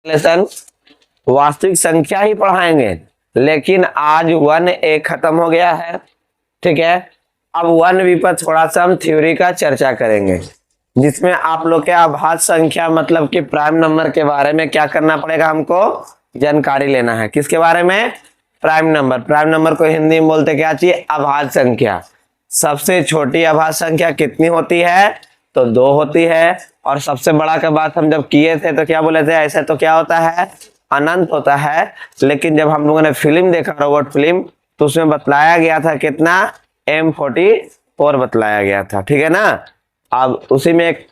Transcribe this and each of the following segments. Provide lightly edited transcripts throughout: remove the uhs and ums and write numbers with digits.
Lesson वास्तविक संख्या ही पढ़ाएंगे, लेकिन आज 1A खत्म हो गया है। ठीक है, अब 1B पर थोड़ा सा हम थ्योरी का चर्चा करेंगे, जिसमें आप लोग के अभाज्य संख्या मतलब कि प्राइम नंबर के बारे में क्या करना पड़ेगा, हमको जानकारी लेना है। किसके बारे में? Prime number. प्राइम नंबर को हिंदी में बोलते क्या चाहिए? अभाज्य संख्या। सबसे छोटी अभाज्य संख्या कितनी होती है? तो 2 होती है। और सबसे बड़ा का बात हम जब किए थे तो क्या बोले थे? ऐसे तो क्या होता है? अनंत होता है। लेकिन जब हम लोगों ने फिल्म देखा, रोबोट फिल्म, तो उसमें बतलाया गया था कितना? M44 बतलाया गया था। ठीक है ना। अब उसी में एक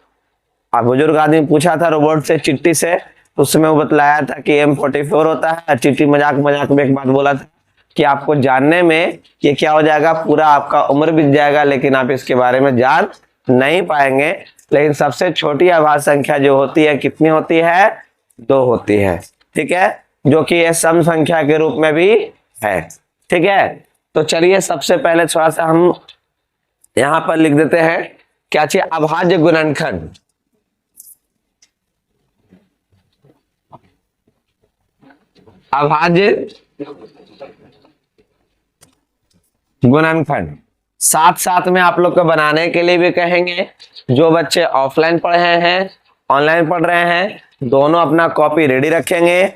बुजुर्ग आदमी पूछा था रोबोट से, चिट्ठी से, उसमें वो बतलाया था कि M44 होता है। चिट्ठी मजाक मजाक में एक बात बोला था कि आपको जानने में ये क्या हो जाएगा, पूरा आपका उम्र बीत जाएगा, लेकिन आप इसके बारे में जान नहीं पाएंगे। लेकिन सबसे छोटी अभाज्य संख्या जो होती है कितनी होती है? 2 होती है। ठीक है, जो कि ये सम संख्या के रूप में भी है। ठीक है, तो चलिए सबसे पहले थोड़ा सा हम यहां पर लिख देते हैं क्या चाहिए? अभाज्य गुणनखंड। अभाज्य गुणनखंड साथ साथ में आप लोग को बनाने के लिए भी कहेंगे। जो बच्चे ऑफलाइन पढ़ रहे हैं, ऑनलाइन पढ़ रहे हैं, दोनों अपना कॉपी रेडी रखेंगे।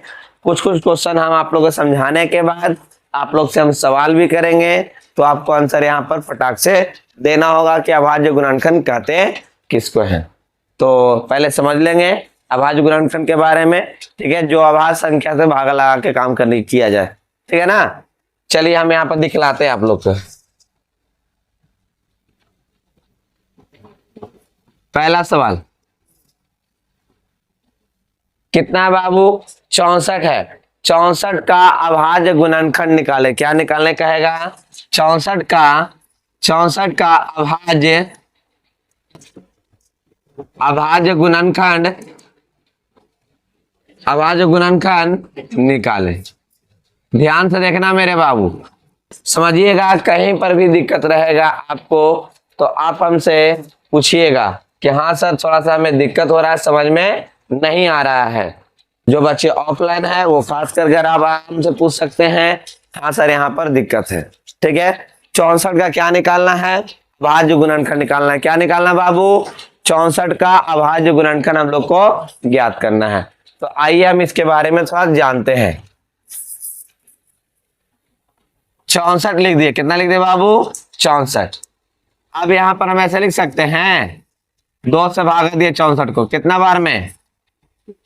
कुछ कुछ क्वेश्चन हम आप लोग को समझाने के बाद आप लोग से हम सवाल भी करेंगे, तो आपको आंसर यहाँ पर फटाक से देना होगा कि अभाज्य गुणनखंड कहते किसको हैं। तो पहले समझ लेंगे अभाज्य गुणनखंड के बारे में। ठीक है, जो अभाज्य संख्या से भागा लगा के काम करने किया जाए। ठीक है ना। चलिए हम यहाँ पर दिखलाते हैं आप लोग को। पहला सवाल कितना है बाबू? 64 है। 64 का अभाज्य गुणनखंड निकाले। क्या निकालने कहेगा? 64 का अभाज्य गुणनखंड निकाले। ध्यान से देखना मेरे बाबू, समझिएगा। कहीं पर भी दिक्कत रहेगा आपको तो आप हमसे पूछिएगा कि हाँ सर थोड़ा सा हमें दिक्कत हो रहा है, समझ में नहीं आ रहा है। जो बच्चे ऑफलाइन है वो खास कर आप हमसे पूछ सकते हैं, हाँ सर यहाँ पर दिक्कत है। ठीक है, 64 का क्या निकालना है? अभाज्य गुणनखंड निकालना है। क्या निकालना बाबू? 64 का अभाज्य गुणनखंड हम लोग को ज्ञात करना है। तो आइए हम इसके बारे में थोड़ा जानते हैं। 64 लिख दिए। कितना लिख दिए बाबू? 64। अब यहां पर हम ऐसे लिख सकते हैं, 2 से भाग दिए 64 को। कितना बार में?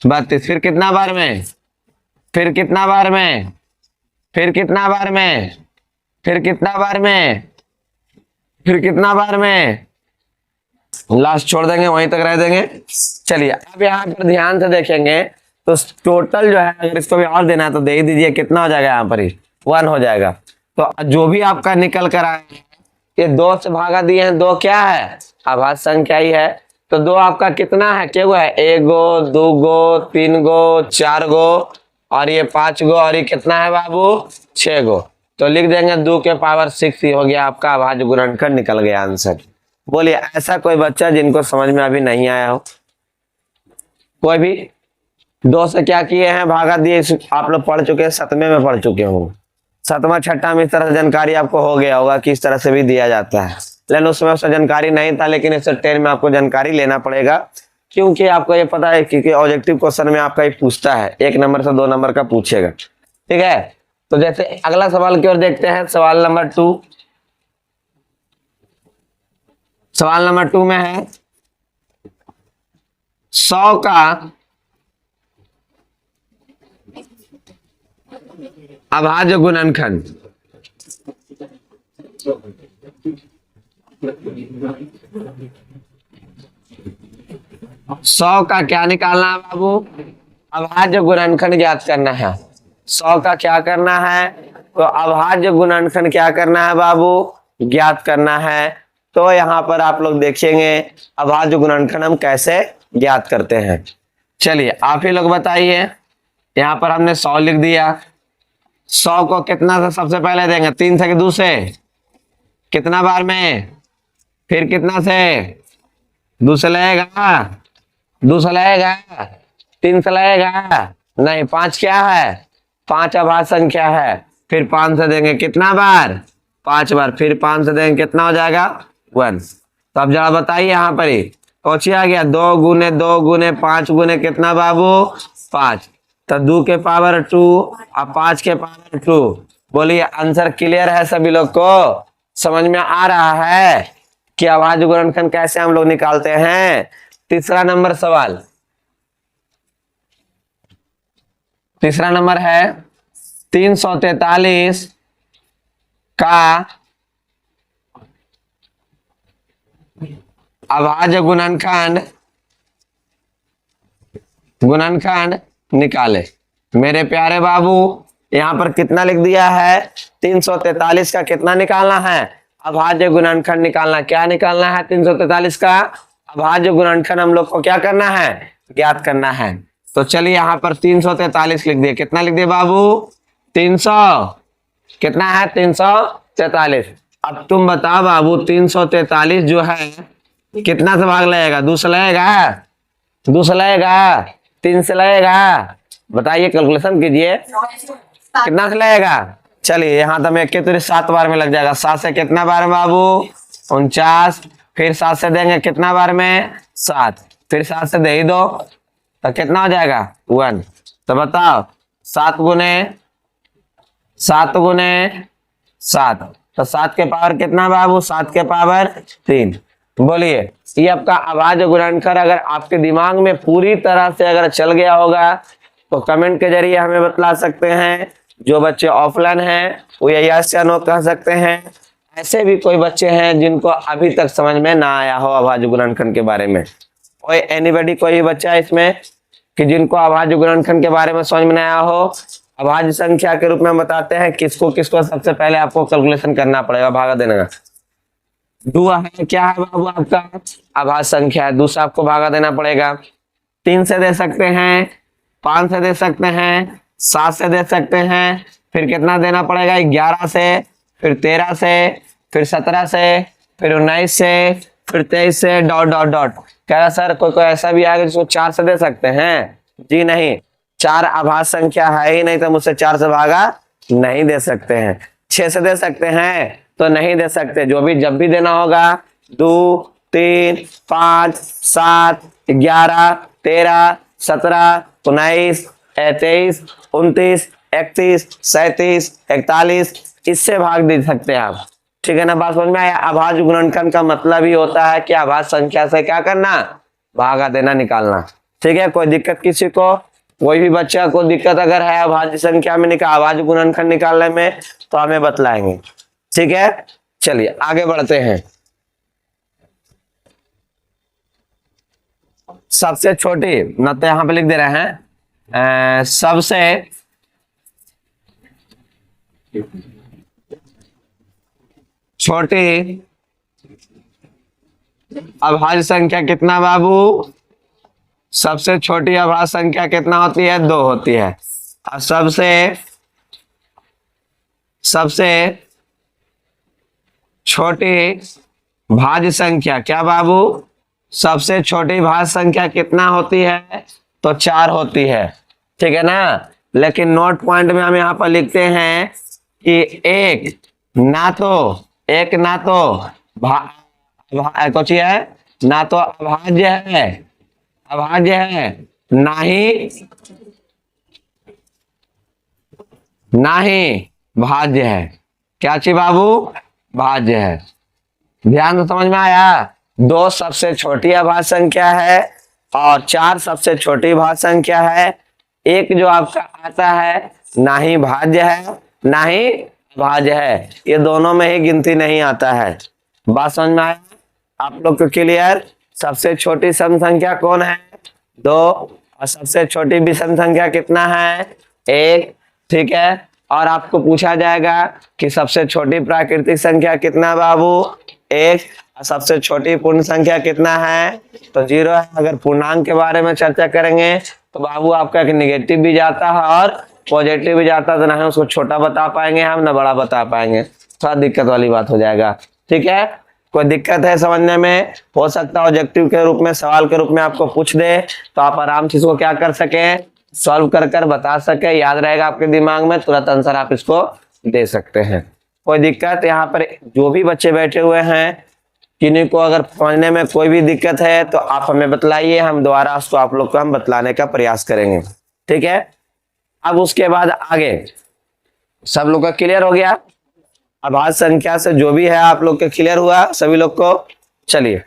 32। फिर कितना बार में? फिर कितना बार में? फिर कितना बार में? फिर कितना बार में? फिर कितना बार में? लास्ट छोड़ देंगे, वहीं तक रह देंगे। चलिए अब यहाँ पर ध्यान से देखेंगे तो टोटल जो है, अगर इसको भी और देना है तो दे ही दीजिए। कितना हो जाएगा? यहाँ पर ही 1 हो जाएगा। तो जो भी आपका निकल कर आए, ये 2 से भागा दिए हैं। 2 क्या है? अभाज्य संख्या ही है। तो 2 आपका कितना है? क्या है? 1 गो, 2 गो, 3 गो, 4 गो, और ये 5 गो, और ये कितना है बाबू? 6 गो। तो लिख देंगे 2 के पावर 6 ही हो गया आपका अभाज्य गुणनखंड, निकल गया आंसर। बोलिए ऐसा कोई बच्चा जिनको समझ में अभी नहीं आया हो? कोई भी? 2 से क्या किए हैं? भागा दिए। आप लोग पढ़ चुके हैं, 7वें में पढ़ चुके होंगे। 7वां 6ठा में इस तरह से जानकारी आपको हो गया होगा कि इस तरह से भी दिया जाता है। लेकिन उसमें उससे जानकारी नहीं था, लेकिन इस 10 में आपको जानकारी लेना पड़ेगा, क्योंकि आपको ये पता है कि ऑब्जेक्टिव क्वेश्चन में आपका ये पूछता है, 1 नंबर से 2 नंबर का पूछेगा। ठीक है, तो जैसे अगला सवाल की ओर देखते हैं। सवाल नंबर 2। सवाल नंबर 2 में है 100 का अभाज्य गुणनखंड। 100 का क्या निकालना है बाबू? अभाज्य गुणनखंड ज्ञात करना है। 100 का क्या करना है? तो अभाज्य गुणनखंड क्या करना है बाबू? ज्ञात करना है। तो यहाँ पर आप लोग देखेंगे अभाज्य गुणनखंड हम कैसे ज्ञात करते हैं। चलिए आप ही लोग बताइए। यहाँ पर हमने 100 लिख दिया। 100 को कितना से सबसे पहले देंगे? 3 से कि 2 से? कितना बार में? फिर कितना से? 2 से लगेगा, 2 से लगेगा, 3 से लगेगा, नहीं, 5 क्या है? 5 अभाज्य संख्या है। फिर 5 से देंगे कितना बार? 5 बार। फिर 5 से देंगे कितना हो जाएगा? 1। तो अब जरा बताइए यहाँ पर ही कौची आ गया? 2 गुने 2 गुने 5 गुने कितना बाबू? 5। तो 2 के पावर 2 और 5 के पावर 2। बोलिए आंसर क्लियर है सभी लोग को? समझ में आ रहा है कि अभाज्य गुणनखंड कैसे हम लोग निकालते हैं? तीसरा नंबर सवाल, तीसरा नंबर है 343 का अभाज्य गुणनखंड निकाले। मेरे प्यारे बाबू यहाँ पर कितना लिख दिया है? 343 का कितना निकालना है? अभाज्य गुणनखंड निकालना। क्या निकालना है? 343 का अभाज्य गुणनखंड हम लोग को क्या करना है? ज्ञात करना है। तो चलिए यहाँ पर 343 लिख दिए। कितना लिख दिए बाबू? 300। कितना है? 343। अब तुम बताओ बाबू 343 जो है कितना से भाग लगेगा? 2 से लगेगा? 2 से लगेगा? 3 से लगेगा? बताइए, कैलकुलेशन कीजिए कितना से लगेगा। चलिए यहाँ तो मैं 7 बार में लग जाएगा। 7 से कितना बार में बाबू? 49। फिर 7 से देंगे कितना बार में? 7। फिर 7 से दे ही दो तो कितना हो जाएगा? 1। तो बताओ 7 गुने 7 गुने 7, तो 7 के पावर कितना बाबू? 7 के पावर 3। बोलिए ये आपका अभाज्य गुणनखंड अगर आपके दिमाग में पूरी तरह से अगर चल गया होगा तो कमेंट के जरिए हमें बतला सकते हैं। जो बच्चे ऑफलाइन हैं वो यस या नो कह सकते हैं। ऐसे भी कोई बच्चे हैं जिनको अभी तक समझ में ना आया हो अभाज्य गुणनखंड के बारे में। कोई एनीबॉडी कोई बच्चा है इसमें कि जिनको अभाज्य गुणनखंड के बारे में समझ में नहीं आया हो? अभाज्य संख्या के रूप में बताते हैं किसको किसको सबसे पहले आपको कैलकुलेशन करना पड़ेगा, भागा देने का। 2 है, क्या है बाबू आपका? अभाज्य संख्या है। 2 से आपको भागा देना पड़ेगा। 3 से दे सकते हैं, 5 से दे सकते हैं, 7 से दे सकते हैं। फिर कितना देना पड़ेगा? 11 से, फिर 13 से, फिर 17 से, फिर 19 से, फिर 23 से, डॉट डॉट डॉट। कह रहा सर कोई ऐसा भी आएगा जिसको 4 से दे सकते हैं? जी नहीं, 4 अभाज्य संख्या है ही नहीं तो मुझसे 4 से भागा नहीं दे सकते हैं। 6 से दे सकते हैं तो नहीं दे सकते। जो भी जब भी देना होगा 2 3 5 7 11 13 17 19 23 29 31 37 41 इससे भाग दे सकते हैं आप। ठीक है ना? बात समझ में आया? अभाज्य गुणनखंड का मतलब ही होता है कि अभाज्य संख्या से क्या करना? भागा देना, निकालना। ठीक है? कोई दिक्कत किसी को, कोई भी बच्चा को दिक्कत अगर है अभाज्य संख्या में अभाज्य गुणनखंड निकालने में तो हमें बतलाएंगे। ठीक है? चलिए आगे बढ़ते हैं। सबसे छोटी न तो यहां पे लिख दे रहे हैं सबसे छोटी अभाज्य संख्या कितना बाबू? सबसे छोटी अभाज्य संख्या कितना होती है? 2 होती है। और सबसे छोटी भाज्य संख्या क्या बाबू? सबसे छोटी भाज्य संख्या कितना होती है? तो 4 होती है। ठीक है ना? लेकिन नोट पॉइंट में हम यहाँ पर लिखते हैं कि एक ना तो कुछ है ना तो अभाज्य है ना ही भाज्य है। क्या चाहिए बाबू? भाज्य है। ध्यान से समझ में आया? 2 सबसे छोटी अभाज्य संख्या है और 4 सबसे छोटी भाज्य संख्या है। एक जो आपका आता है ना ही भाज्य है ना ही भाज्य है, ये दोनों में ही गिनती नहीं आता है। बात समझ में आया आप लोग को? क्लियर? सबसे छोटी सम संख्या कौन है? 2। और सबसे छोटी विषम संख्या कितना है? 1। ठीक है? और आपको पूछा जाएगा कि सबसे छोटी प्राकृतिक संख्या कितना बाबू? 1। और सबसे छोटी पूर्ण संख्या कितना है? तो 0 है। अगर पूर्णांक के बारे में चर्चा करेंगे तो बाबू आपका एक निगेटिव भी जाता है और पॉजिटिव भी जाता है, तो ना ही उसको छोटा बता पाएंगे हम ना बड़ा बता पाएंगे। थोड़ा दिक्कत वाली बात हो जाएगा। ठीक है? कोई दिक्कत है समझने में? हो सकता है ऑब्जेक्टिव के रूप में, सवाल के रूप में आपको पूछ दे तो आप आराम से इसको क्या कर सकें, सॉल्व कर कर बता सके, याद रहेगा आपके दिमाग में, तुरंत आंसर आप इसको दे सकते हैं। कोई दिक्कत यहाँ पर जो भी बच्चे बैठे हुए हैं, किन्हीं को अगर समझने में कोई भी दिक्कत है तो आप हमें बतलाइए, हम दोबारा उसको आप लोग को हम बतलाने का प्रयास करेंगे, ठीक है। अब उसके बाद आगे सब लोग का क्लियर हो गया, आभाज्य संख्या से जो भी है आप लोग के क्लियर हुआ सभी लोग को। चलिए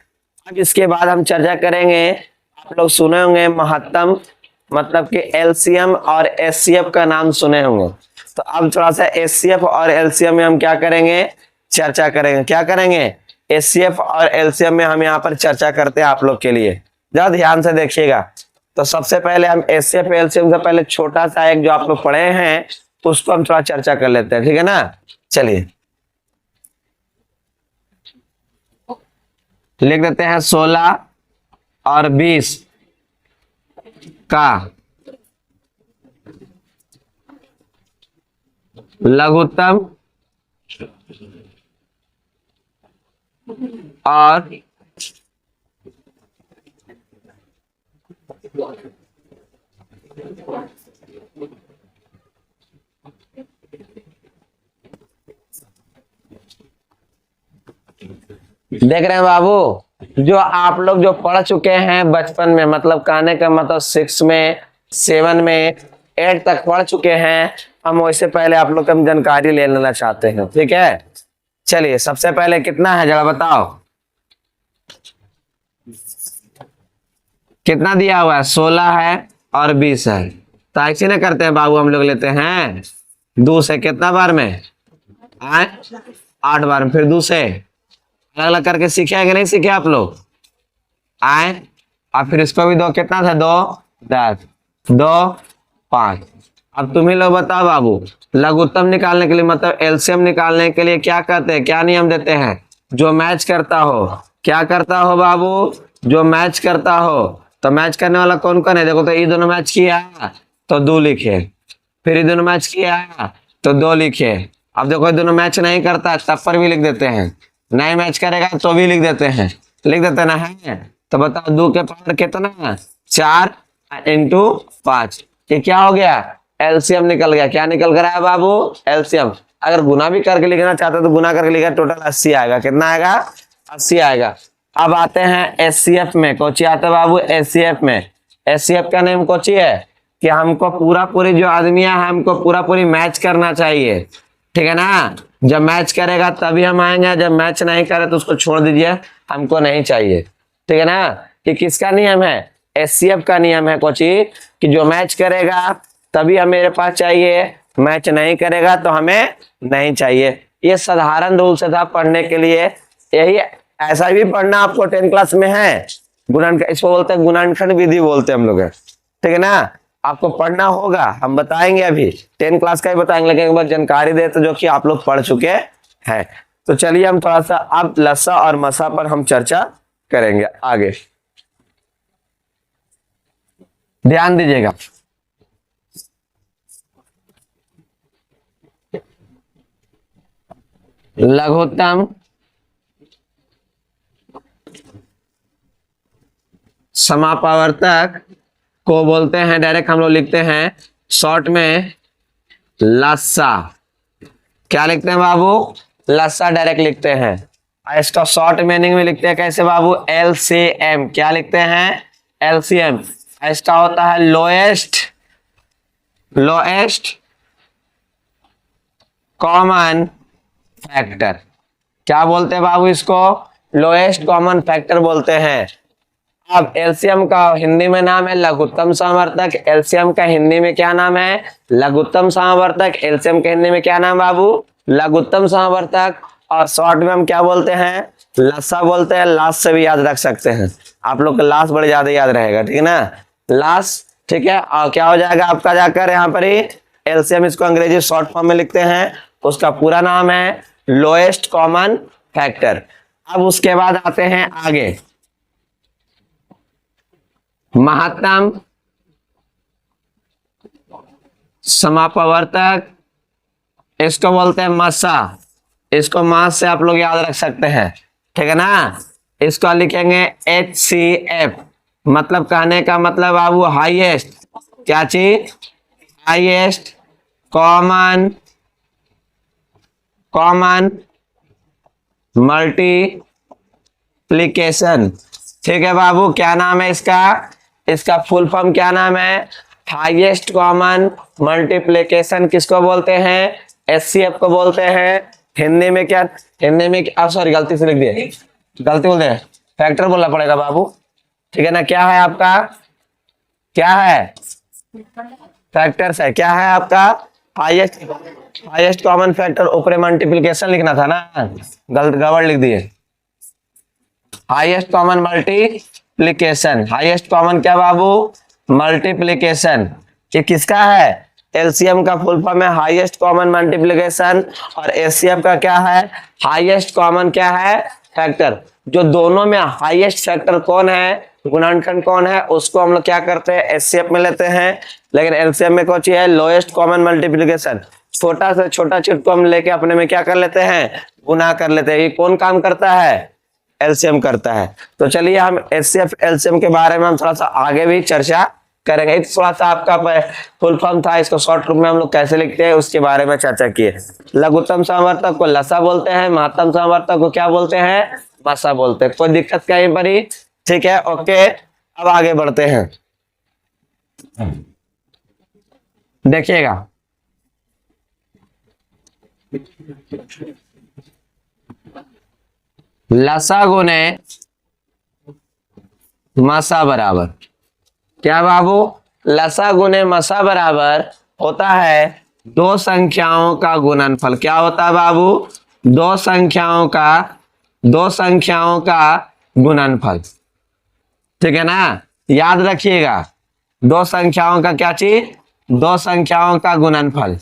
अब इसके बाद हम चर्चा करेंगे, आप लोग सुने होंगे महत्तम मतलब कि एलसीएम और एचसीएफ का नाम सुने होंगे, तो अब थोड़ा सा एचसीएफ और एलसीएम में हम क्या करेंगे, चर्चा करेंगे। क्या करेंगे, एचसीएफ और एलसीएम में हम यहाँ पर चर्चा करते हैं आप लोग के लिए, जरा ध्यान से देखिएगा। तो सबसे पहले हम एचसीएफ एलसीएम से पहले छोटा सा एक जो आप लोग पढ़े हैं उसको हम थोड़ा चर्चा कर लेते हैं, ठीक है ना। चलिए लिख देते हैं 16 और 20 का लघुत्तम और देख रहे हैं बाबू, जो आप लोग जो पढ़ चुके हैं बचपन में, मतलब कहने का मतलब 6 में 7 में 8 तक पढ़ चुके हैं, हम वैसे पहले आप लोग हम जानकारी ले लेना चाहते हैं, ठीक है। चलिए सबसे पहले कितना है जरा बताओ, कितना दिया हुआ है, 16 है और 20 है। तो ऐसे ना करते हैं बाबू, हम लोग लेते हैं 2 से कितना बार में आए, 8 बार में, फिर 2 से अलग अलग करके सीखे कि नहीं सीखे आप लोग, आए और फिर इसको भी 2, कितना था 2 10 2 5। अब तुम ही लोग बताओ बाबू, लघुत्तम निकालने के लिए मतलब एलसीएम निकालने के लिए क्या करते हैं, क्या नियम देते हैं, जो मैच करता हो, क्या करता हो बाबू, जो मैच करता हो। तो मैच करने वाला कौन कौन है, देखो तो ये दोनों मैच किया तो 2 लिखे, फिर ये दोनों मैच किया तो 2 लिखे। अब देखो ये दोनों मैच नहीं करता तब पर भी लिख देते हैं, नहीं मैच करेगा तो भी लिख देते हैं, लिख देते ना है। तो बताओ 2 के पावर कितना, 4 इंटू 5, ये क्या हो गया, एलसीएम निकल गया। क्या निकल कर आया बाबू, एलसीएम। अगर गुना भी करके लिखना चाहते तो गुना करके लिखा, टोटल 80 आएगा, कितना आएगा 80 आएगा। अब आते हैं एचसीएफ में, कोची आता है बाबू एचसीएफ में। एचसीएफ का नेम कोची है कि हमको पूरा पूरी जो आदमियां हैं हमको पूरा पूरी मैच करना चाहिए, ठीक है ना। जब मैच करेगा तभी हम आएंगे, जब मैच नहीं करे तो उसको छोड़ दीजिए, हमको नहीं चाहिए, ठीक है ना। कि किसका नियम है, एचसीएफ का नियम है कोची, कि जो मैच करेगा तभी हम मेरे पास चाहिए, मैच नहीं करेगा तो हमें नहीं चाहिए। ये साधारण रूल से था पढ़ने के लिए, यही ऐसा भी पढ़ना आपको 10 क्लास में है, गुणनखंड इसको बोलते हैं, गुणनखंड विधि बोलते हैं हम लोग, ठीक है ना। आपको पढ़ना होगा, हम बताएंगे अभी 10 क्लास का ही बताएंगे, लेकिन एक बार जानकारी देते जो कि आप लोग पढ़ चुके हैं। तो चलिए हम थोड़ा सा अब लसा और मसा पर हम चर्चा करेंगे आगे, ध्यान दीजिएगा। लघुत्तम समापवर्तक को बोलते हैं, डायरेक्ट हम लोग लिखते हैं शॉर्ट में लस्सा। क्या लिखते हैं बाबू, लस्सा डायरेक्ट लिखते हैं। इसका शॉर्ट मीनिंग में लिखते हैं कैसे बाबू, एलसीएम। क्या लिखते हैं, एलसीएम। इसका होता है लोएस्ट कॉमन फैक्टर। क्या बोलते हैं बाबू इसको, लोएस्ट कॉमन फैक्टर बोलते हैं। अब एलसीएम का हिंदी में नाम है लघुत्तम समावर्तक। एलसीएम का हिंदी में क्या नाम है, लघुत्तम समावर्तक। एलसीएम के हिंदी में क्या नाम बाबू, लघुत्तम समावर्तक। और शॉर्ट में हम क्या बोलते हैं, लस्सा बोलते हैं। लास्ट से भी याद रख सकते हैं आप लोग को, लास्ट बड़े ज्यादा याद रहेगा, ठीक है ना, लास्ट, ठीक है। और क्या हो जाएगा आपका जाकर यहाँ पर ही एलसीएम, इसको अंग्रेजी शॉर्ट फॉर्म में लिखते हैं, उसका पूरा नाम है लोएस्ट कॉमन फैक्टर। अब उसके बाद आते हैं आगे, महत्तम समापवर्तक, इसको बोलते हैं मसा। इसको मास से आप लोग याद रख सकते हैं, ठीक है ना। इसको लिखेंगे HCF, मतलब कहने का मतलब बाबू हाईएस्ट क्या चीज? Highest common multiplication. ठीक है बाबू, क्या नाम है इसका? इसका फुल फॉर्म क्या नाम है? हाईएस्ट कॉमन मल्टीप्लीकेशन किसको बोलते हैं? एचसीएफ को बोलते हैं। हिंदी में क्या? सॉरी गलती से लिख दिए, गलती बोल दिए, फैक्टर बोलना पड़ेगा बाबू। ठीक है ना? क्या है आपका? क्या है? फैक्टर्स है। क्या है आपका? हाईएस्ट कॉमन फैक्टर, ऊपर मल्टीप्लिकेशन लिखना था ना, गलत गड़बड़ लिख दिए। Highest common multiplication, highest common क्या बाबू? मल्टीप्लिकेशन। ये किसका है? एलसीएम का फुल फॉर्म है हाईएस्ट कॉमन मल्टीप्लिकेशन, और एचसीएफ का क्या है? हाईएस्ट कॉमन क्या है? फैक्टर। जो दोनों में हाईएस्ट फैक्टर कौन है, गुणनखंड कौन है, उसको हम लोग क्या करते हैं? एचसीएफ में लेते हैं। लेकिन एलसीएम में कौन सी है? Lowest common multiplication. छोटा से छोटा चीज को हम लेके अपने में क्या कर लेते हैं? गुना कर लेते हैं। ये कौन काम करता है? एलसीएम करता है। तो चलिए हम एचसीएफ एलसीएम के बारे में हम थोड़ा सा आगे भी चर्चा करेंगे। थोड़ा सा आपका फुल फॉर्म था, इसको शॉर्ट रूप में हम लोग कैसे लिखते हैं उसके बारे में चर्चा किए। लघुत्तम समवर्तक को लसा बोलते हैं, महत्तम समवर्तक को क्या बोलते हैं? मसा बोलते हैं। कोई दिक्कत क्या है परी? ठीक है, ओके। अब आगे बढ़ते हैं, देखिएगा। लसा गुने मसा बराबर क्या बाबू? लसा गुने मसा बराबर होता है दो संख्याओं का गुणनफल। क्या होता है बाबू? दो संख्याओं का गुणनफल। ठीक है ना? याद रखिएगा, दो संख्याओं का क्या चीज? दो संख्याओं का गुणनफल।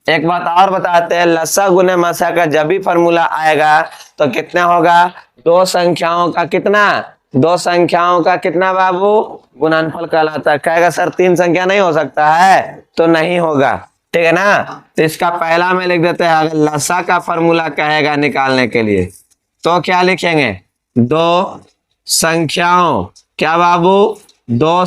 एक बात और बताते हैं, लसा गुने मसा का जब भी फॉर्मूला आएगा तो कितना होगा? दो संख्याओं का कितना? दो संख्याओं का कितना बाबू? गुणनफल कहलाता है। कहेगा सर तीन संख्या नहीं हो सकता है, तो नहीं होगा। ठीक है ना? तो इसका पहला में लिख देते हैं। अगर लसा का फॉर्मूला कहेगा निकालने के लिए तो क्या लिखेंगे? दो संख्याओं, क्या बाबू? दो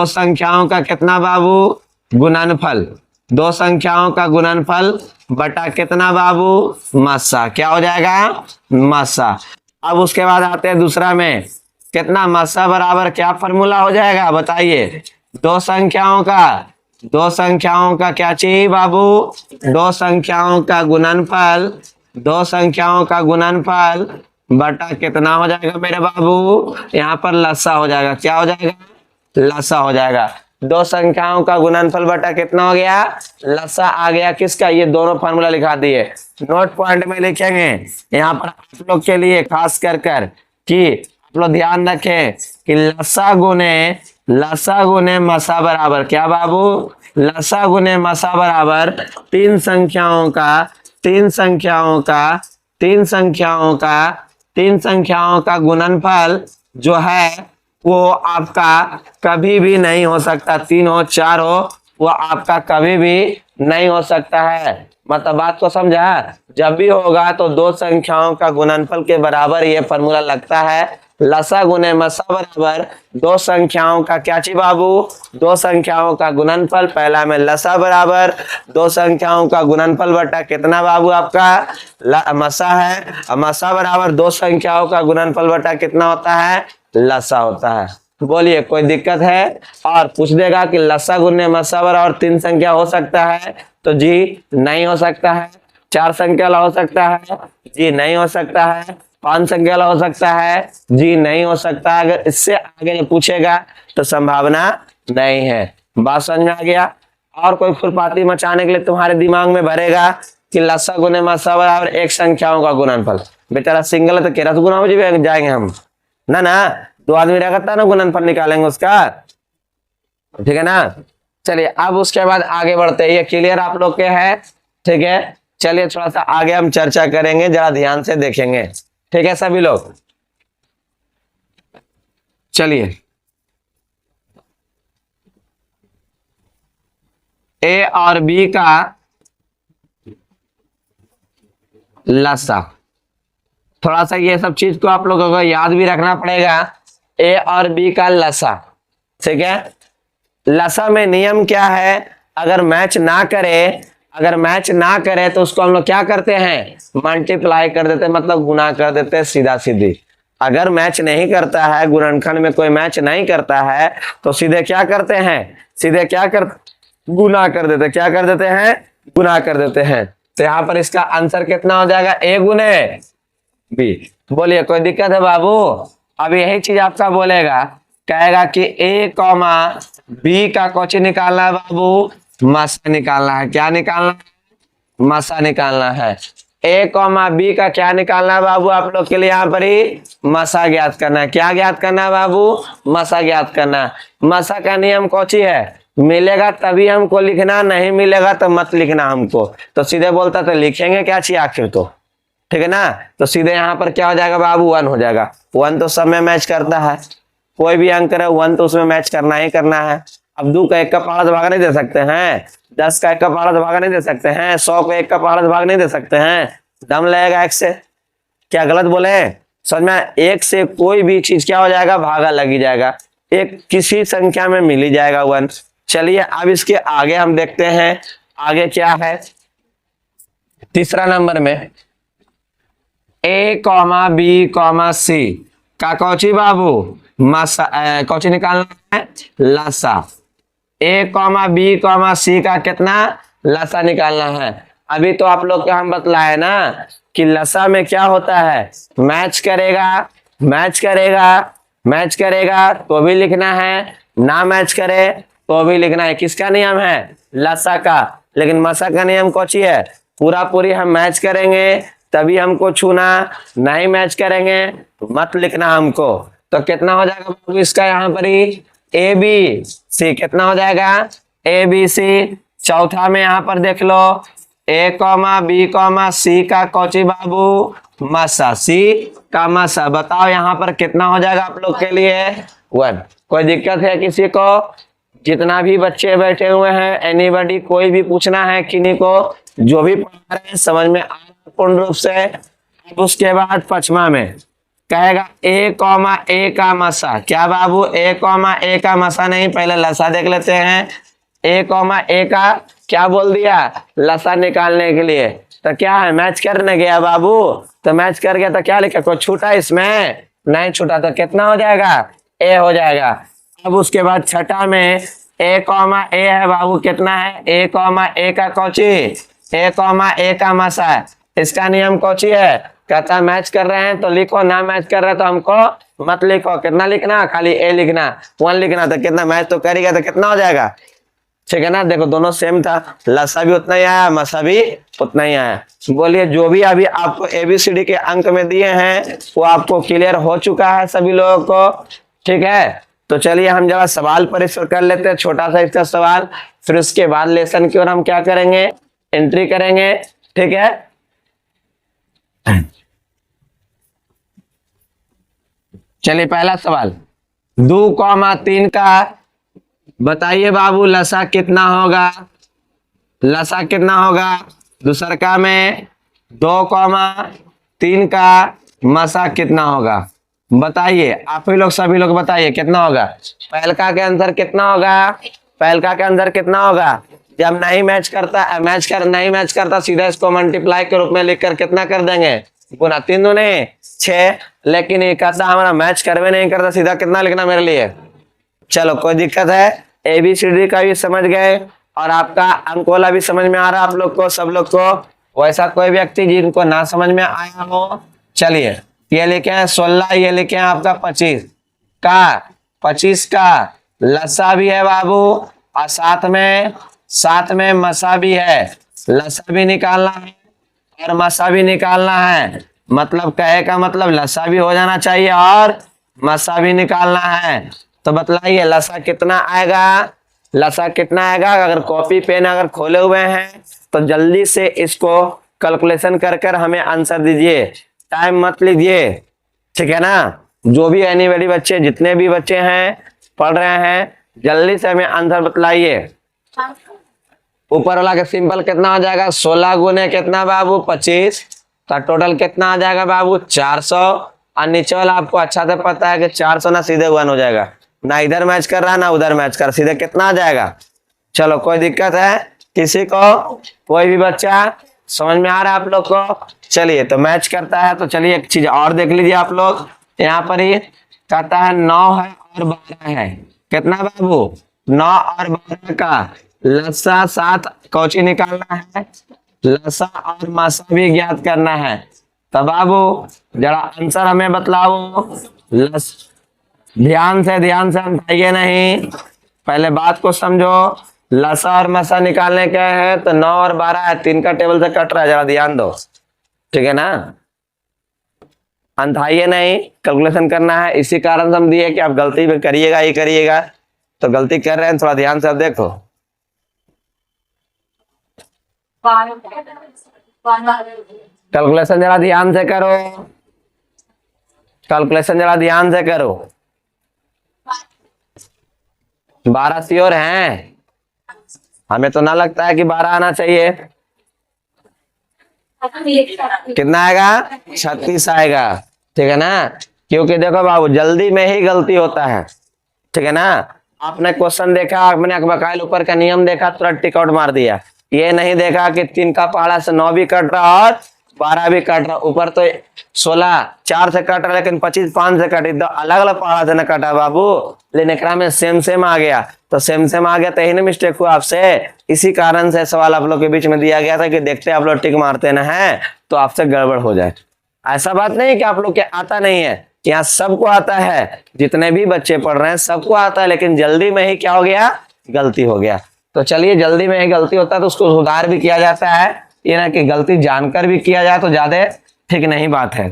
संख्याओं का कितना बाबू? गुणनफल। दो संख्याओं का गुणनफल बटा कितना बाबू? मसा। क्या हो जाएगा? मसा। अब उसके बाद आते हैं दूसरा में, कितना? मसा बराबर क्या फॉर्मूला हो जाएगा बताइए? दो संख्याओं का क्या चाहिए बाबू? दो संख्याओं का गुणनफल, दो संख्याओं का गुणनफल बटा कितना हो जाएगा मेरे बाबू? यहाँ पर लसा हो जाएगा। क्या हो जाएगा? लसा हो जाएगा। दो संख्याओं का गुणनफल बटा कितना हो गया? लसा आ गया। किसका? ये दोनों फॉर्मूला लिखा दिए। नोट पॉइंट में लिखेंगे यहाँ पर आप लोग के लिए खास कर कि आप लोग ध्यान रखें कि लसा गुने मसा बराबर क्या बाबू? लसा गुने मसा बराबर तीन संख्याओं का गुणनफल जो है वो आपका कभी भी नहीं हो सकता। तीन हो चार हो, वो आपका कभी भी नहीं हो सकता है। मतलब बात को समझा? जब भी होगा तो दो संख्याओं का गुणनफल के बराबर ये फॉर्मूला लगता है। लसा गुने मसा बराबर दो संख्याओं का क्या चाहिए बाबू? दो संख्याओं का गुणनफल। पहला में लसा बराबर दो संख्याओं का गुणनफल बटा कितना बाबू? आपका मसा है। मसा बराबर दो संख्याओं का गुणनफल बटा कितना होता है? लसा होता है। बोलिए कोई दिक्कत है? और पूछ देगा कि लसा गुने मसा बराबर तीन संख्या हो सकता है? तो जी नहीं हो सकता है। चार संख्या वाला हो सकता है? जी नहीं हो सकता है। पांच संख्या वाला हो सकता है? जी नहीं हो सकता है। अगर इससे आगे पूछेगा तो संभावना नहीं है। बात समझ में आ गया? और कोई खुरपाती मचाने के लिए तुम्हारे दिमाग में भरेगा कि लसा गुने मसा बराबर एक संख्याओं का गुणनफल। बेचारा सिंगल है तो केरस गुना हो जाएंगे हम ना। दो आदमी रहता ना, गुणनफल निकालेंगे उसका। ठीक है ना? चलिए अब उसके बाद आगे बढ़ते हैं। ये क्लियर आप लोग के है? ठीक है, चलिए थोड़ा सा आगे हम चर्चा करेंगे, जरा ध्यान से देखेंगे। ठीक है सभी लोग? चलिए, ए और बी का लसा। थोड़ा सा ये सब चीज को आप लोगों को याद भी रखना पड़ेगा। ए और बी का लसा, ठीक है? लसा में नियम क्या है, अगर मैच ना करे तो उसको हम लोग क्या करते हैं, मल्टीप्लाई कर देते हैं, मतलब गुना कर देते हैं सीधा सीधी। अगर मैच नहीं करता है, गुणनखंड में कोई मैच नहीं करता है तो सीधे क्या करते हैं, गुना कर देते, क्या कर देते हैं, गुना कर देते हैं। तो यहाँ पर इसका आंसर कितना हो जाएगा, ए गुने बी। बोलिए कोई दिक्कत है बाबू? अब यही चीज आपका बोलेगा, कहेगा कि ए कॉमा बी का क्वेश्चन निकालना है बाबू, मसा निकालना है। क्या निकालना है, मसा निकालना है। ए कॉमा बी का क्या निकालना है बाबू, आप लोग के लिए यहाँ पर ही मसा ज्ञात करना है। क्या ज्ञात करना है बाबू, मसा ज्ञात करना है। मसा का नियम कौची है, मिलेगा तभी हमको लिखना, नहीं मिलेगा तो मत लिखना हमको। तो सीधे बोलता तो लिखेंगे क्या चाहिए आखिर, तो ठीक है ना। तो सीधे यहाँ पर क्या हो जाएगा बाबू, 1 हो जाएगा। 1 तो सब में मैच करता है, कोई भी अंक है 1 तो उसमें मैच करना ही करना है। अब 2 का 1 का पहाड़ा भाग नहीं दे सकते हैं, 10 का 1 का पहाड़ा भाग नहीं दे सकते हैं, 100 को 1 का पहाड़ा भाग नहीं दे सकते हैं। दम लगेगा 1 से, क्या गलत बोले समझ में? 1 से कोई भी चीज क्या हो जाएगा, भागा लगी जाएगा, एक किसी संख्या में मिल ही जाएगा 1। चलिए अब इसके आगे हम देखते हैं, आगे क्या है। तीसरा नंबर में ए कॉमा बी कॉमा सी का कौची बाबू, मसा कौची निकालना है, लसा। ए कॉमा बी कॉमा सी का कितना, लसा निकालना है। अभी तो आप लोग को हम बतलाए ना कि लसा में क्या होता है, मैच करेगा तो भी लिखना है, ना मैच करे तो भी लिखना है। किसका नियम है, लसा का। लेकिन मसा का नियम कौची है, पूरा पूरी हम मैच करेंगे तभी हमको छूना, नहीं मैच करेंगे तो मत लिखना हमको। तो कितना हो जाएगा बाबू इसका, यहाँ पर ही ए बी सी कितना हो जाएगा, ए बी सी। चौथा में यहाँ पर देख लो, ए कॉमा बी कॉमा सी का कौची बाबू, मसा। सी का मसा, बताओ यहाँ पर कितना हो जाएगा आप लोग के लिए, 1। कोई दिक्कत है किसी को? जितना भी बच्चे बैठे हुए हैं, एनीबॉडी, कोई भी पूछना है किन्हीं को, जो भी पढ़ा रहे हैं समझ में आ रहा है पूर्ण रूप से। अब उसके बाद 5वां में कहेगा ए कॉमा ए का मसा। क्या बाबू, ए कॉमा ए का मसा नहीं, पहले लसा देख लेते हैं। ए कॉमा ए का क्या बोल दिया, लसा निकालने के लिए। तो क्या है, मैच करने गया बाबू, तो मैच कर गया तो क्या लिखा, कोई छूटा इसमें, नहीं छूटा, तो कितना हो जाएगा, ए हो जाएगा। अब उसके बाद 6ठा में ए कॉमा ए है बाबू, कितना है, ए कॉमा ए का कौची, ए कॉमा ए का मसा। इसका नियम कौची है, कहता मैच कर रहे हैं तो लिखो, ना मैच कर रहे तो हमको मत लिखो। कितना लिखना, खाली ए लिखना, 1 लिखना। तो कितना मैच तो करेगा तो कितना हो जाएगा, ठीक है ना। देखो दोनों सेम था, लसा भी उतना ही आया, मसा भी उतना ही आया। बोलिए जो भी अभी आपको एबीसीडी के अंक में दिए हैं वो आपको क्लियर हो चुका है सभी लोगों को, ठीक है। तो चलिए हम जरा सवाल पर इस पर कर लेते हैं, छोटा सा इसका सवाल, फिर उसके बाद लेसन की ओर हम क्या करेंगे, एंट्री करेंगे, ठीक है। चलिए पहला सवाल, 2,3 का बताइए बाबू लसा कितना होगा, लसा कितना होगा। दूसरका में 2,3 का मसा कितना होगा, बताइए आप ही लोग, सभी लोग बताइए कितना होगा। पहलका के अंदर कितना होगा, पहलका के अंदर कितना होगा, जब नहीं मैच करता सीधा इसको मल्टीप्लाई के रूप में लिखकर कितना कर देंगे, गुना। 3 दूने 6, लेकिन ये कहता हमारा मैच करवे नहीं करता, सीधा कितना लिखना मेरे लिए। चलो कोई दिक्कत है, एबीसीडी का भी समझ गए और आपका अंक वाला भी समझ में आ रहा है आप लोग को, सब लोग को। वैसा कोई व्यक्ति जिनको ना समझ में आया हो, चलिए ये लिखे हैं 16, ये लिखे हैं आपका 25 का लसा भी है बाबू, और साथ में मसा भी है। लसा भी निकालना है और मसा भी निकालना है, मतलब कहे का मतलब लसा भी हो जाना चाहिए और मसा भी निकालना है। तो बतलाइए लसा कितना आएगा, लसा कितना आएगा। अगर कॉपी पेन अगर खोले हुए हैं तो जल्दी से इसको कैलकुलेशन कर हमें आंसर दीजिए, टाइम मत लीजिए, ठीक है ना। जो भी एनीबॉडी बच्चे, जितने भी बच्चे हैं पढ़ रहे हैं, जल्दी से हमें आंसर बतलाइए। ऊपर वाला का सिंपल कितना हो जाएगा, 16 गुने कितना बाबू 25, तो टोटल कितना आ जाएगा बाबू 400। और नीचे वाला आपको अच्छा से पता है कि 400 ना सीधे 1 हो जाएगा, ना इधर मैच कर रहा ना उधर मैच कर रहा, सीधे कितना आ जाएगा। चलो कोई दिक्कत है किसी को, कोई भी बच्चा समझ में आ रहा है आप लोग को। चलिए तो मैच करता है, तो चलिए एक चीज और देख लीजिए आप लोग, यहाँ पर ही कहता है 9 है और 12 है। कितना बाबू, 9 और 12 का लसा 7 कौची निकालना है, लसा और मासा भी ज्ञात करना है। तो बाबू जरा आंसर हमें बतलाओ। ध्यान से समझाइए, नहीं पहले बात को समझो। लसा और मसा निकालने के हैं तो 9 और 12 है, 3 का टेबल से कट रहा है, जरा ध्यान दो, ठीक है ना। अंधाइए नहीं, कैलकुलेशन करना है, इसी कारण से हम दिए कि आप गलती भी करिएगा ही करिएगा। तो गलती कर रहे हैं थोड़ा ध्यान से देखो। कैलकुलेशन जरा ध्यान से करो, कैलकुलेशन जरा ध्यान से करो। 12 श्योर हैं? हमें तो ना लगता है कि 12 आना चाहिए। कितना आएगा, 36 आएगा, ठीक है ना। क्योंकि देखो बाबू जल्दी में ही गलती होता है, ठीक है ना। आपने क्वेश्चन देखा, आपने बकायल ऊपर का नियम देखा, तुरंत टिक आउट मार दिया। ये नहीं देखा कि 3 का पहाड़ा से 9 भी कट रहा और 12 भी कट रहा, ऊपर तो 16 4 से कट रहा, लेकिन 25 5 से कटी, तो अलग अलग पहाड़ा से न कटा बाबू, लेकिन एकरा में सेम आ गया। तो सेम आ गया तो यही ना मिस्टेक हुआ आपसे। इसी कारण से सवाल आप लोग के बीच में दिया गया था कि देखते आप लोग टिक मारते ना है तो आपसे गड़बड़ हो जाए। ऐसा बात नहीं कि आप लोग के आता नहीं है, यहाँ सबको आता है, जितने भी बच्चे पढ़ रहे हैं सबको आता है, लेकिन जल्दी में ही क्या हो गया, गलती हो गया। तो चलिए जल्दी में ही गलती होता है तो उसको सुधार भी किया जाता है, ये ना कि गलती जानकर भी किया जाए तो ज्यादा ठीक नहीं बात है।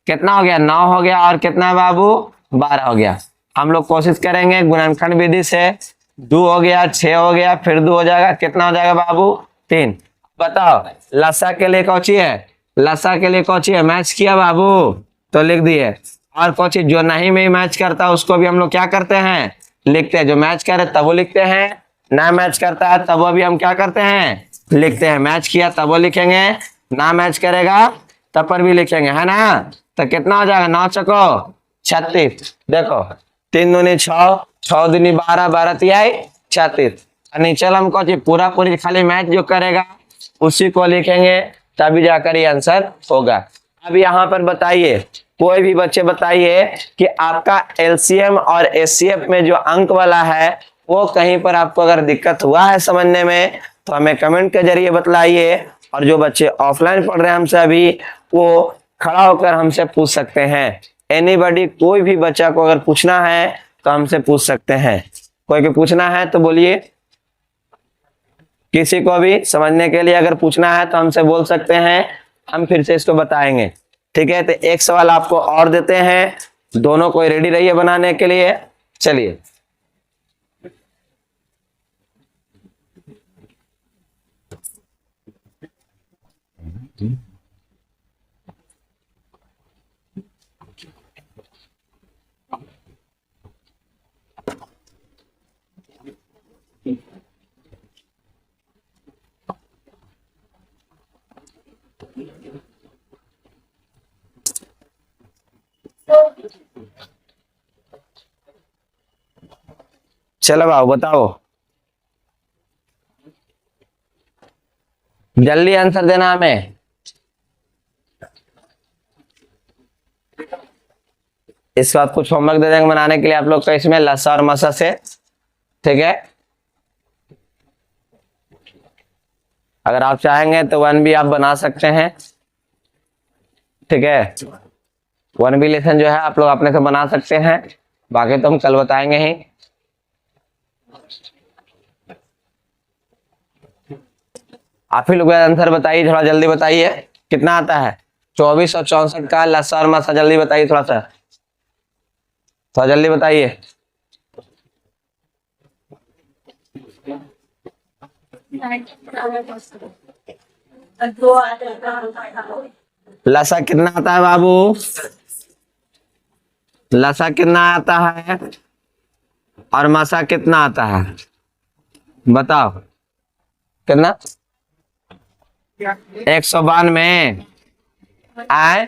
कितना हो गया, 9 हो गया और कितना है बाबू, 12 हो गया। हम लोग कोशिश करेंगे गुणनखंड विधि से। 2 हो गया, 6 हो गया, फिर 2 हो जाएगा, कितना हो जाएगा बाबू, 3। बताओ लसा के लिए कौची है, लसा के लिए कौची है, मैच किया बाबू तो लिख दिए। और कौची जो नहीं में मैच करता उसको भी हम लोग क्या करते हैं, लिखते हैं। जो मैच करे तब वो लिखते हैं, ना मैच करता है तब भी हम क्या करते हैं, लिखते हैं। मैच किया तब वो लिखेंगे, ना मैच करेगा तब पर भी लिखेंगे, है ना। तो कितना हो जाएगा, 9 चको 36, देखो 3 दूनी 6, 6 दूनी 12, 12 तिहाई 36। नीचे हम कौची पूरा पूरी खाली मैच जो करेगा उसी को लिखेंगे, तभी जाकर ये आंसर होगा। अब यहाँ पर बताइए, कोई भी बच्चे बताइए कि आपका एलसीएम और एचसीएफ में जो अंक वाला है वो कहीं पर आपको अगर दिक्कत हुआ है समझने में तो हमें कमेंट के जरिए बतलाइए। और जो बच्चे ऑफलाइन पढ़ रहे हैं हमसे अभी, वो खड़ा होकर हमसे पूछ सकते हैं। एनीबॉडी, कोई भी बच्चा को अगर पूछना है तो हमसे पूछ सकते हैं। कोई भी पूछना है तो बोलिए, किसी को भी समझने के लिए अगर पूछना है तो हमसे बोल सकते हैं, हम फिर से इसको बताएंगे, ठीक है। तो एक सवाल आपको और देते हैं, दोनों को रेडी रहिए बनाने के लिए। चलिए चलो बाबू बताओ, जल्दी आंसर देना हमें। इस बात कुछ होमवर्क दे देंगे बनाने के लिए आप लोग का, इसमें लसा और मसा से, ठीक है। अगर आप चाहेंगे तो 1 भी आप बना सकते हैं, ठीक है। 1 भी लेसन जो है आप लोग अपने से बना सकते हैं, बाकी तो हम कल बताएंगे ही। आप ही लोग आंसर बताइए, थोड़ा जल्दी बताइए कितना आता है। 24 और 64 का लसा और मसा, जल्दी बताइए, थोड़ा जल्दी बताइए। लसा कितना आता है बाबू, लसा कितना आता है और मसा कितना आता है, बताओ कितना। 192 आए।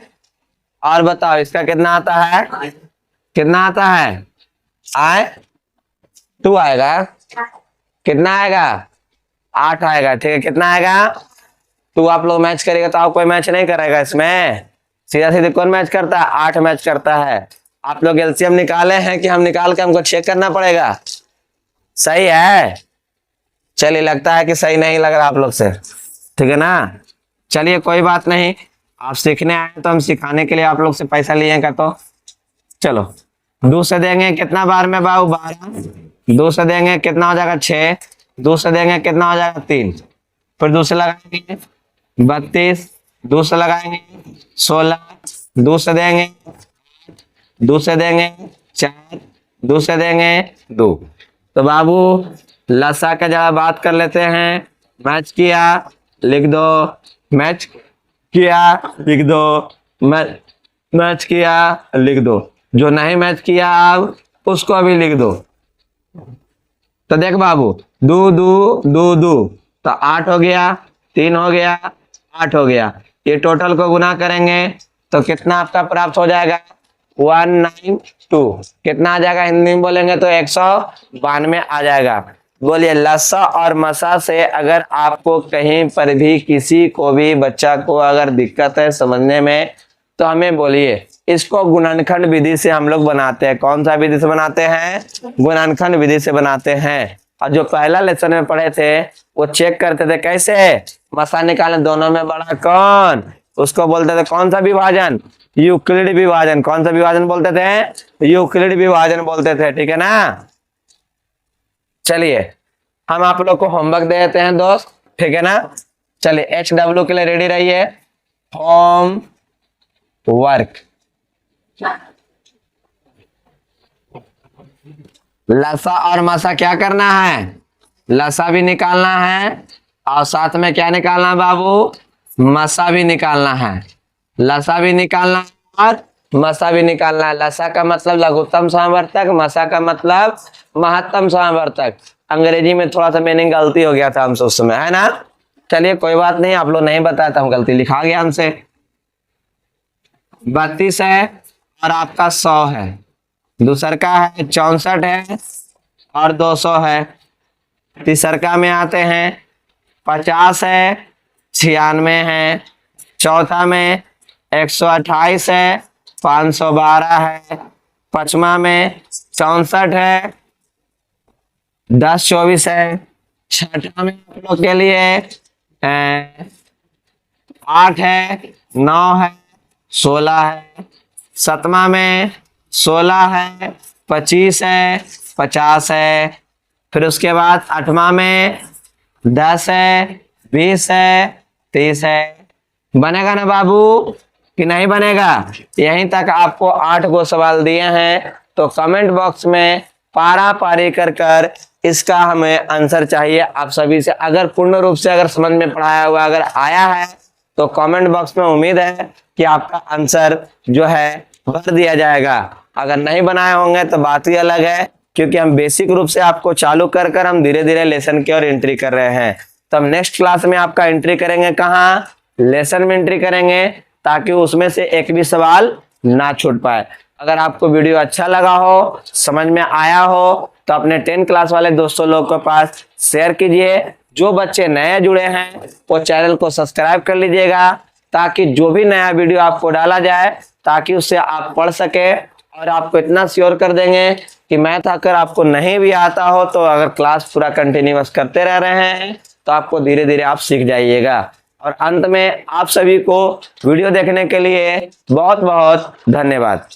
और बताओ इसका कितना आता है, कितना आता है आए, 2 आएगा। कितना आएगा? 8 आएगा। ठीक है, कितना आएगा? 2 आप लोग मैच करेगा तो आप कोई मैच नहीं करेगा इसमें। सीधा सीधे कौन मैच करता है? 8 मैच करता है। आप लोग एलसीएम निकाले हैं कि हम निकाल के हमको चेक करना पड़ेगा? सही है। चलिए, लगता है कि सही नहीं लग रहा आप लोग से, ठीक है ना। चलिए कोई बात नहीं, आप सीखने आए तो हम सिखाने के लिए आप लोग से पैसा लिए का, तो चलो 2 से देंगे कितना बार में बाबू? 12। 2 से देंगे कितना हो जाएगा? 6। 2 से देंगे कितना हो जाएगा? 3। फिर 2 से लगाएंगे 32। 2 से लगाएंगे 16। 2 से देंगे 2 से देंगे 4। 2 से देंगे 2। तो बाबू लसा का जरा बात कर लेते हैं। मैच किया लिख दो, मैच किया लिख दो, मैच किया लिख दो। जो नहीं मैच किया आप उसको अभी लिख दो। तो देख बाबू, 2 2 2 2 तो 8 हो गया, 3 हो गया, 8 हो गया। ये टोटल को गुना करेंगे तो कितना आपका प्राप्त हो जाएगा? 192। कितना आ जाएगा? हिंदी में बोलेंगे तो 192 आ जाएगा। बोलिए, लसा और मसा से अगर आपको कहीं पर भी किसी को भी बच्चा को अगर दिक्कत है समझने में तो हमें बोलिए। इसको गुणनखंड विधि से हम लोग बनाते हैं। कौन सा विधि से बनाते हैं? गुणनखंड विधि से बनाते हैं। और जो पहला लेसन में पढ़े थे वो चेक करते थे कैसे मसा निकालें, दोनों में बड़ा कौन, उसको बोलते थे कौन सा विभाजन? यूक्लिड विभाजन। कौन सा विभाजन बोलते थे? यूक्लिड विभाजन बोलते थे, ठीक है ना। चलिए हम आप लोग को होमवर्क दे देते हैं दोस्त, ठीक है ना। चलिए HW के लिए रेडी रहिए। होम वर्क, लसा और मसा क्या करना है? लसा भी निकालना है और साथ में क्या निकालना है बाबू? मसा भी निकालना है। लसा भी निकालना है और मसा भी निकालना है। लसा का मतलब लघुत्तम समावर्तक, मसा का मतलब महत्तम समावर्तक। अंग्रेजी में थोड़ा सा मीनिंग गलती हो गया था हमसे उस समय, है ना। चलिए कोई बात नहीं, आप लोग नहीं बताया था, हम गलती लिखा गया हमसे। 32 है और आपका 100 है। दूसर का है 64 है और 200 है। तीसर का में आते हैं 50 है, 96 है। चौथा में 128 है, 512 है। पांचवा में 64 है, 10 24 है। छठा में आप लोग के लिए 8 है, 9 है, 16 है। सतमा में 16 है, 25 है, 50 है। फिर उसके बाद 8वां में 10 है, 20 है, 30 है। बनेगा ना बाबू कि नहीं बनेगा? यहीं तक आपको 8 गो सवाल दिए हैं, तो कमेंट बॉक्स में पारा पारी कर कर इसका हमें आंसर चाहिए आप सभी से। अगर पूर्ण रूप से अगर समझ में पढ़ाया हुआ अगर आया है तो कमेंट बॉक्स में उम्मीद है कि आपका आंसर जो है भर दिया जाएगा। अगर नहीं बनाए होंगे तो बात ही अलग है, क्योंकि हम बेसिक रूप से आपको चालू कर कर हम धीरे धीरे लेसन की ओर एंट्री कर रहे हैं। तो हम नेक्स्ट क्लास में आपका एंट्री करेंगे कहाँ? लेसन में एंट्री करेंगे, ताकि उसमें से एक भी सवाल ना छूट पाए। अगर आपको वीडियो अच्छा लगा हो, समझ में आया हो, तो अपने 10 क्लास वाले दोस्तों लोग के पास शेयर कीजिए। जो बच्चे नए जुड़े हैं वो चैनल को सब्सक्राइब कर लीजिएगा, ताकि जो भी नया वीडियो आपको डाला जाए ताकि उससे आप पढ़ सके। और आपको इतना श्योर कर देंगे कि मैथ अगर आपको नहीं भी आता हो तो अगर क्लास पूरा कंटिन्यूअस करते रह रहे हैं तो आपको धीरे धीरे आप सीख जाइएगा। और अंत में आप सभी को वीडियो देखने के लिए बहुत बहुत धन्यवाद।